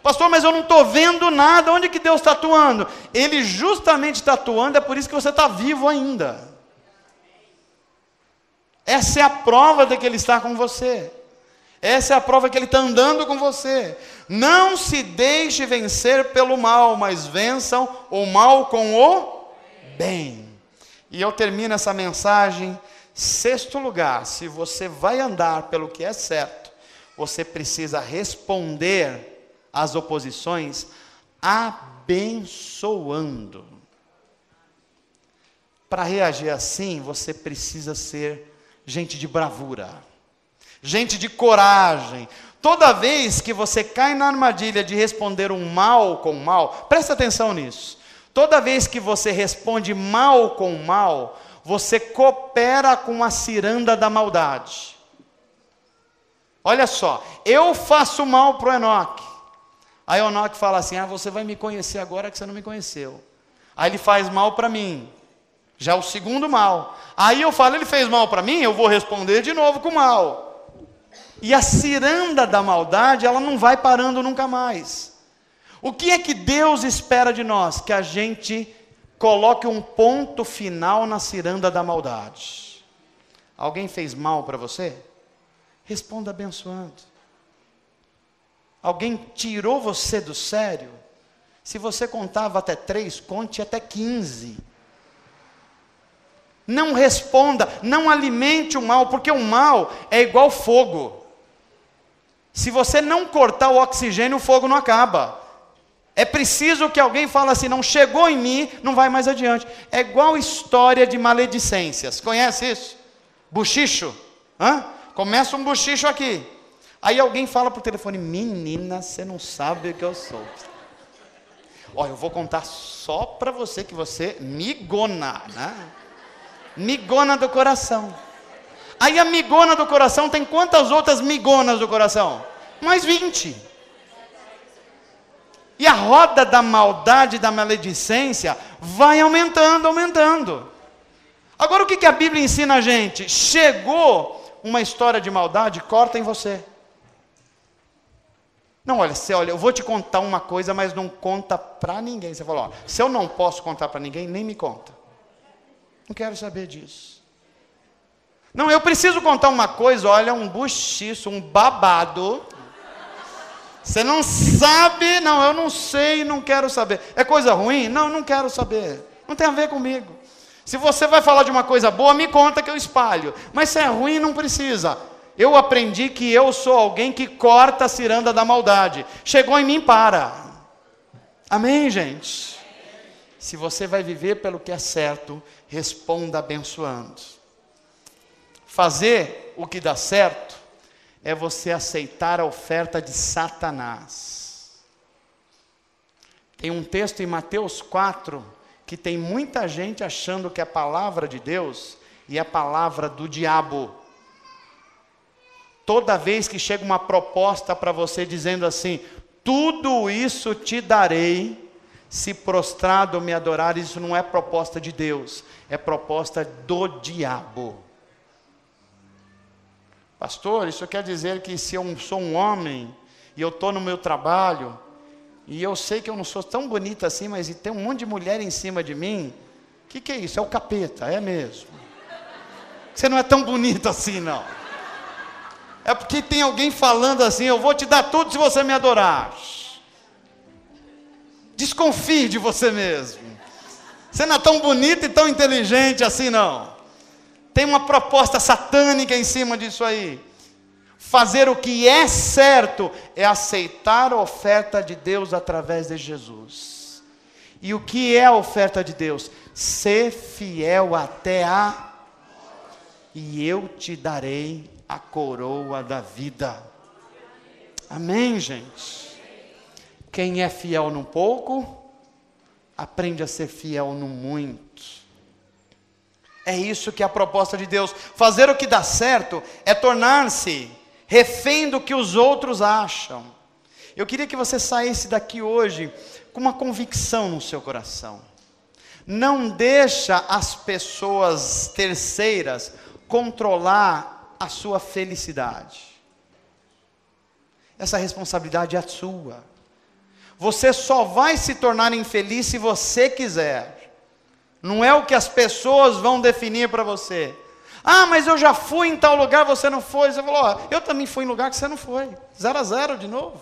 Pastor, mas eu não estou vendo nada. Onde que Deus está atuando? Ele justamente está atuando, é por isso que você está vivo ainda. Essa é a prova de que Ele está com você. Essa é a prova que Ele está andando com você. Não se deixe vencer pelo mal, mas vençam o mal com o bem. E eu termino essa mensagem. 6º lugar, se você vai andar pelo que é certo, você precisa responder às oposições abençoando. Para reagir assim, você precisa ser gente de bravura, gente de coragem. Toda vez que você cai na armadilha de responder um mal com mal, presta atenção nisso. Toda vez que você responde mal com mal, você coopera com a ciranda da maldade. Olha só, eu faço mal para o Enoque. Aí o Enoque fala assim, você vai me conhecer agora que você não me conheceu. Aí ele faz mal para mim, já o segundo mal. Aí eu falo, ele fez mal para mim, eu vou responder de novo com mal. E a ciranda da maldade, ela não vai parando nunca mais. O que é que Deus espera de nós? Que a gente coloque um ponto final na ciranda da maldade. Alguém fez mal para você? Responda abençoando. Alguém tirou você do sério? Se você contava até 3, conte até 15. Não responda, não alimente o mal, porque o mal é igual fogo. Se você não cortar o oxigênio, o fogo não acaba. É preciso que alguém fale assim, não chegou em mim, não vai mais adiante. É igual história de maledicências. Conhece isso? Buchicho. Começa um buchicho aqui. Aí alguém fala por telefone, menina, você não sabe o que eu sou. Olha, eu vou contar só para você que você migona, né? Migona do coração. Aí a migona do coração tem quantas outras migonas do coração? Mais 20. E a roda da maldade, da maledicência, vai aumentando, aumentando. Agora o que a Bíblia ensina a gente? Chegou uma história de maldade, corta em você. Não, olha, eu vou te contar uma coisa, mas não conta para ninguém. Você falou, se eu não posso contar para ninguém, nem me conta. Não quero saber disso. Não, eu preciso contar uma coisa, olha, um buchiço, um babado. Você não sabe, não, eu não sei, não quero saber. É coisa ruim? Não, não quero saber. Não tem a ver comigo. Se você vai falar de uma coisa boa, me conta que eu espalho. Mas se é ruim, não precisa. Eu aprendi que eu sou alguém que corta a ciranda da maldade. Chegou em mim, para. Amém, gente? Se você vai viver pelo que é certo, responda abençoando. Fazer o que dá certo é você aceitar a oferta de Satanás. Tem um texto em Mateus 4 que tem muita gente achando que é a palavra de Deus e a palavra do diabo. Toda vez que chega uma proposta para você dizendo assim, tudo isso te darei, se prostrado me adorar, isso não é proposta de Deus, é proposta do diabo. Pastor, isso quer dizer que se eu sou um homem, e eu estou no meu trabalho, e eu sei que eu não sou tão bonita assim, mas tem um monte de mulher em cima de mim, o que é isso? É o capeta, é mesmo. Você não é tão bonita assim, não. É porque tem alguém falando assim, eu vou te dar tudo se você me adorar. Desconfie de você mesmo. Você não é tão bonito e tão inteligente assim, não. Tem uma proposta satânica em cima disso aí. Fazer o que é certo é aceitar a oferta de Deus através de Jesus. E o que é a oferta de Deus? Ser fiel até a... E eu te darei a coroa da vida. Amém, gente? Quem é fiel no pouco, aprende a ser fiel no muito. É isso que é a proposta de Deus. Fazer o que dá certo é tornar-se refém do que os outros acham. Eu queria que você saísse daqui hoje com uma convicção no seu coração. Não deixa as pessoas terceiras controlar a sua felicidade. Essa responsabilidade é a sua. Você só vai se tornar infeliz se você quiser. Não é o que as pessoas vão definir para você. Ah, mas eu já fui em tal lugar, você não foi. Você falou, eu também fui em lugar que você não foi. 0-0 de novo.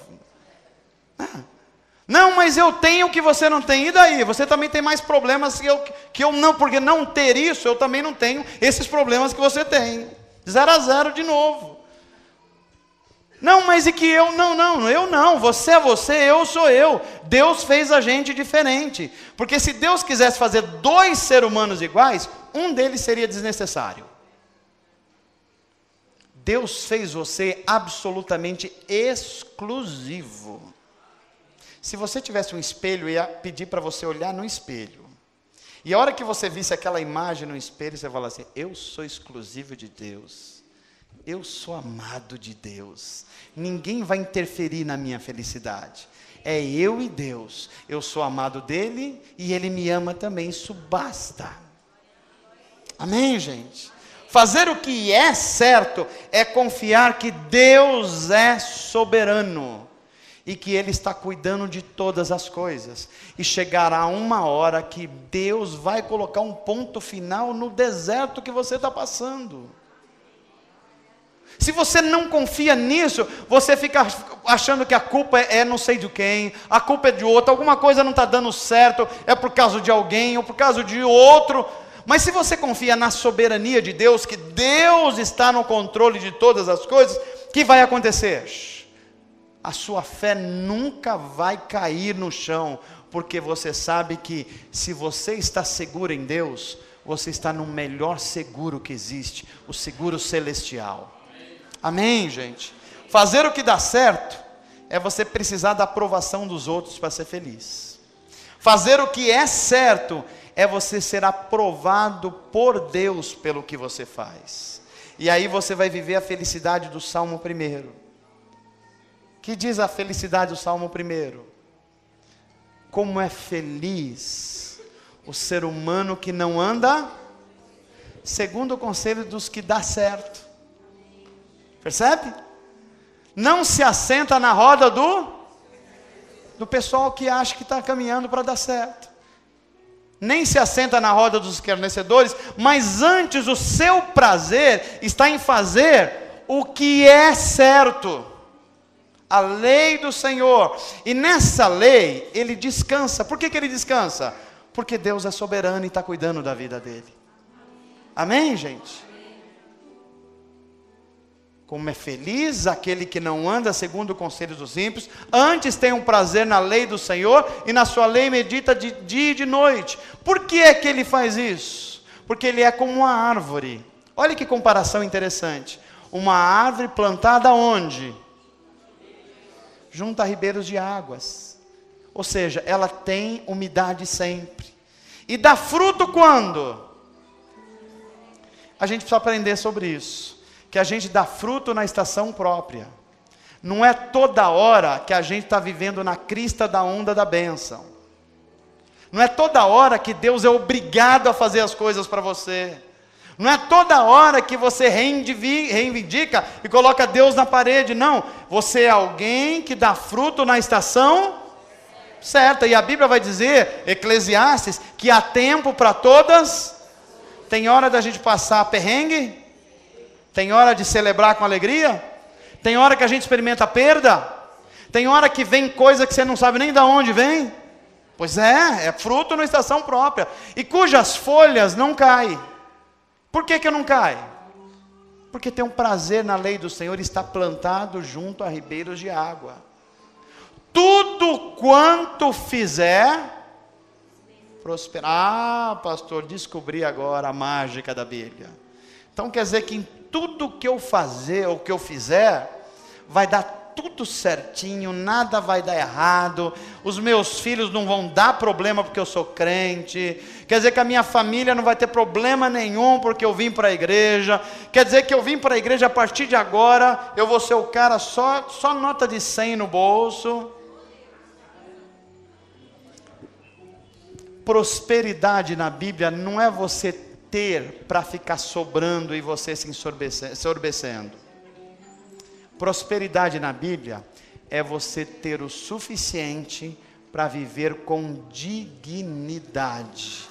Não, mas eu tenho o que você não tem. E daí? Você também tem mais problemas que eu não. Porque não ter isso, eu também não tenho esses problemas que você tem. 0-0 de novo. Não, mas e que eu não, você é você, eu sou eu. Deus fez a gente diferente. Porque se Deus quisesse fazer 2 seres humanos iguais, um deles seria desnecessário. Deus fez você absolutamente exclusivo. Se você tivesse um espelho, eu ia pedir para você olhar no espelho. E a hora que você visse aquela imagem no espelho, você fala assim, eu sou exclusivo de Deus. Eu sou amado de Deus. Ninguém vai interferir na minha felicidade. É eu e Deus. Eu sou amado dele e ele me ama também. Isso basta. Amém, gente? Fazer o que é certo é confiar que Deus é soberano. e que Ele está cuidando de todas as coisas. E chegará uma hora que Deus vai colocar um ponto final no deserto que você está passando. Se você não confia nisso, você fica achando que a culpa é não sei de quem, a culpa é de outro, alguma coisa não está dando certo, é por causa de alguém ou por causa de outro. Mas se você confia na soberania de Deus, que Deus está no controle de todas as coisas, o que vai acontecer? A sua fé nunca vai cair no chão, porque você sabe que se você está seguro em Deus, você está no melhor seguro que existe, o seguro celestial. Amém, gente? Fazer o que dá certo é você precisar da aprovação dos outros para ser feliz. Fazer o que é certo é você ser aprovado por Deus pelo que você faz. E aí você vai viver a felicidade do Salmo 1. Que diz a felicidade do Salmo 1? Como é feliz o ser humano que não anda segundo o conselho dos que dá certo. Percebe? Não se assenta na roda do pessoal que acha que está caminhando para dar certo. Nem se assenta na roda dos escarnecedores, mas antes o seu prazer está em fazer o que é certo. A lei do Senhor. E nessa lei ele descansa. Por que ele descansa? Porque Deus é soberano e está cuidando da vida dele. Amém, gente? Como é feliz aquele que não anda segundo o conselho dos ímpios, antes tem um prazer na lei do Senhor, e na sua lei medita de dia e de noite. Por que é que ele faz isso? Porque ele é como uma árvore. Olha que comparação interessante. Uma árvore plantada onde? Junto a ribeiros de águas. Ou seja, ela tem umidade sempre. E dá fruto quando? A gente precisa aprender sobre isso. Que a gente dá fruto na estação própria. Não é toda hora que a gente está vivendo na crista da onda da bênção. Não é toda hora que Deus é obrigado a fazer as coisas para você. Não é toda hora que você reivindica e coloca Deus na parede. Não, você é alguém que dá fruto na estação certa. E a Bíblia vai dizer, Eclesiastes, que há tempo para todas. Tem hora da gente passar perrengue. Tem hora de celebrar com alegria. Tem hora que a gente experimenta perda. Tem hora que vem coisa que você não sabe nem de onde vem. Pois é fruto na estação própria. E cujas folhas não caem. Por que não cai? Porque tem um prazer na lei do Senhor, está plantado junto a ribeiros de água. Tudo quanto fizer, prosperará. Ah, pastor, descobri agora a mágica da Bíblia. Então quer dizer que em tudo que eu fazer, ou que eu fizer, vai dar tudo certinho, nada vai dar errado, os meus filhos não vão dar problema porque eu sou crente, quer dizer que a minha família não vai ter problema nenhum porque eu vim para a igreja, quer dizer que eu vim para a igreja, a partir de agora, eu vou ser o cara só nota de 100 no bolso. Prosperidade na Bíblia não é você ter para ficar sobrando e você se ensorbecendo. Prosperidade na Bíblia é você ter o suficiente para viver com dignidade,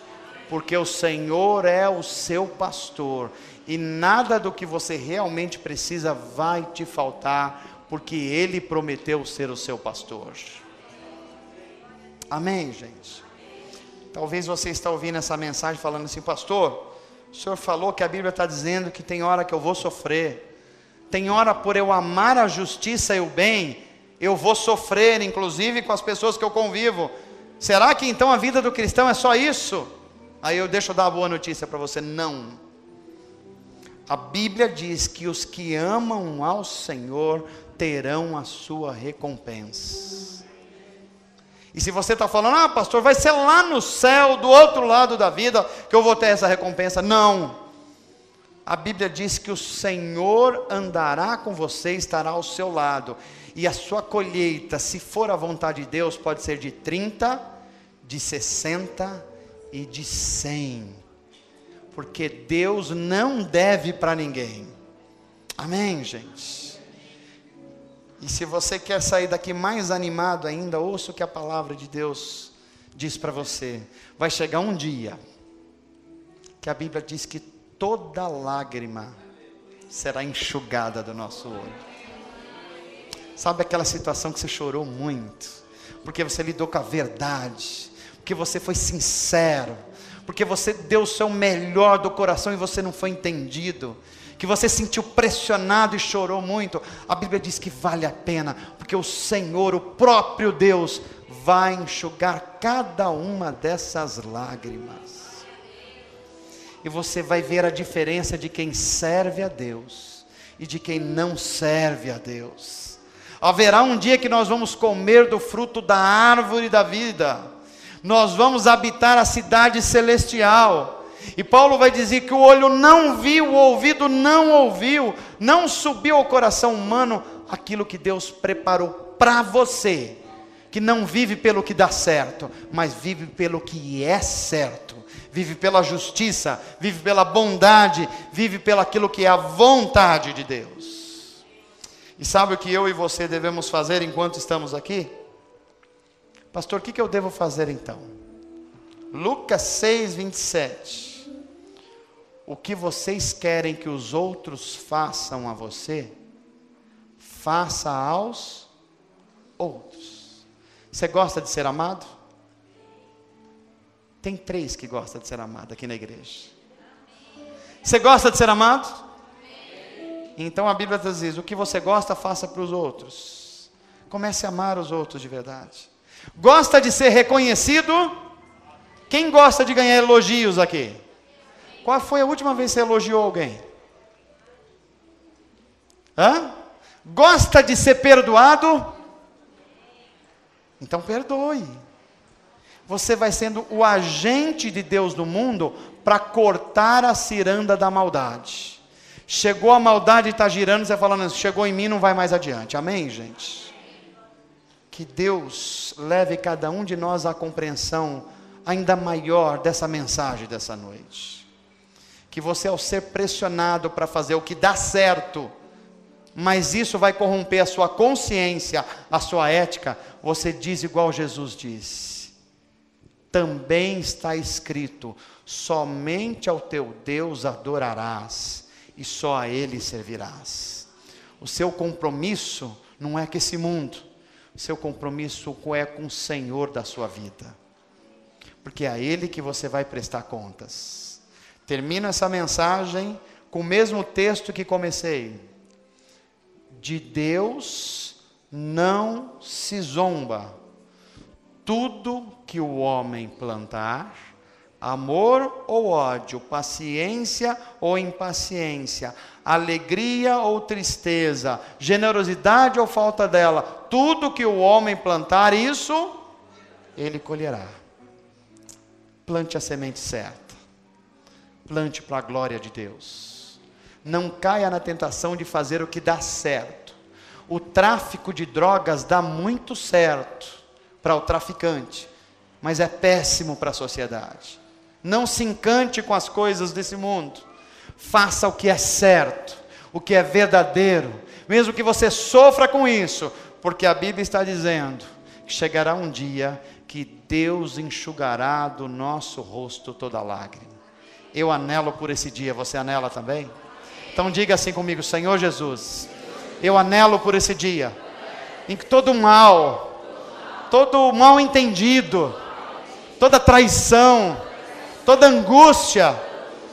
porque o Senhor é o seu pastor, e nada do que você realmente precisa vai te faltar, porque Ele prometeu ser o seu pastor. Amém, gente? Talvez você está ouvindo essa mensagem falando assim, pastor, o senhor falou que a Bíblia está dizendo que tem hora que eu vou sofrer, tem hora por eu amar a justiça e o bem, eu vou sofrer, inclusive com as pessoas que eu convivo. Será que então a vida do cristão é só isso? Aí eu deixo dar a boa notícia para você, não. A Bíblia diz que os que amam ao Senhor terão a sua recompensa. E se você está falando, ah pastor, vai ser lá no céu, do outro lado da vida, que eu vou ter essa recompensa. Não. A Bíblia diz que o Senhor andará com você, estará ao seu lado. E a sua colheita, se for a vontade de Deus, pode ser de 30, de 60 e de 100. Porque Deus não deve para ninguém. Amém, gente? E se você quer sair daqui mais animado ainda, ouça o que a palavra de Deus diz para você. Vai chegar um dia que a Bíblia diz que toda lágrima será enxugada do nosso olho. Sabe aquela situação que você chorou muito, porque você lidou com a verdade, porque você foi sincero, porque você deu o seu melhor do coração e você não foi entendido, que você sentiu pressionado e chorou muito? A Bíblia diz que vale a pena, porque o Senhor, o próprio Deus, vai enxugar cada uma dessas lágrimas. E você vai ver a diferença de quem serve a Deus e de quem não serve a Deus. Haverá um dia que nós vamos comer do fruto da árvore da vida. Nós vamos habitar a cidade celestial. E Paulo vai dizer que o olho não viu, o ouvido não ouviu, não subiu ao coração humano aquilo que Deus preparou para você, que não vive pelo que dá certo, mas vive pelo que é certo. Vive pela justiça, vive pela bondade, vive pelo aquilo que é a vontade de Deus. E sabe o que eu e você devemos fazer enquanto estamos aqui? Pastor, o que eu devo fazer então? Lucas 6, 27. O que vocês querem que os outros façam a você, faça aos outros. Você gosta de ser amado? Tem 3 que gostam de ser amado aqui na igreja. Você gosta de ser amado? Então a Bíblia diz: o que você gosta, faça para os outros. Comece a amar os outros de verdade. Gosta de ser reconhecido? Quem gosta de ganhar elogios aqui? Qual foi a última vez que você elogiou alguém? Gosta de ser perdoado? Então perdoe. Você vai sendo o agente de Deus no mundo para cortar a ciranda da maldade. Chegou a maldade e está girando, você falando, chegou em mim, não vai mais adiante. Amém, gente? Que Deus leve cada um de nós à compreensão ainda maior dessa mensagem dessa noite. Que você, ao ser pressionado para fazer o que dá certo, mas isso vai corromper a sua consciência, a sua ética, você diz igual Jesus disse. Também está escrito: somente ao teu Deus adorarás, e só a Ele servirás. O seu compromisso não é com esse mundo, o seu compromisso é com o Senhor da sua vida, porque é a Ele que você vai prestar contas. Termino essa mensagem com o mesmo texto que comecei: de Deus não se zomba. Tudo que o homem plantar, amor ou ódio, paciência ou impaciência, alegria ou tristeza, generosidade ou falta dela, tudo que o homem plantar, isso ele colherá. Plante a semente certa, plante para a glória de Deus. Não caia na tentação de fazer o que dá certo. O tráfico de drogas dá muito certo para o traficante, mas é péssimo para a sociedade. Não se encante com as coisas desse mundo. Faça o que é certo, o que é verdadeiro, mesmo que você sofra com isso, porque a Bíblia está dizendo que chegará um dia que Deus enxugará do nosso rosto toda lágrima. Eu anelo por esse dia, você anela também? Então diga assim comigo: Senhor Jesus, eu anelo por esse dia, em que todo mal entendido, toda traição, toda angústia,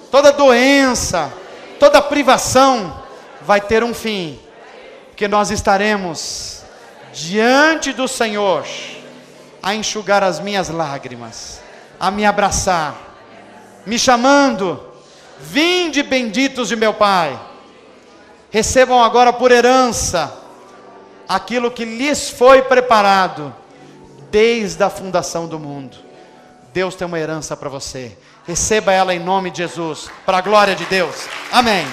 toda doença, toda privação vai ter um fim, porque nós estaremos diante do Senhor a enxugar as minhas lágrimas, a me abraçar, me chamando: vinde benditos de meu Pai, recebam agora por herança aquilo que lhes foi preparado desde a fundação do mundo. Deus tem uma herança para você. Receba ela em nome de Jesus, para a glória de Deus. Amém.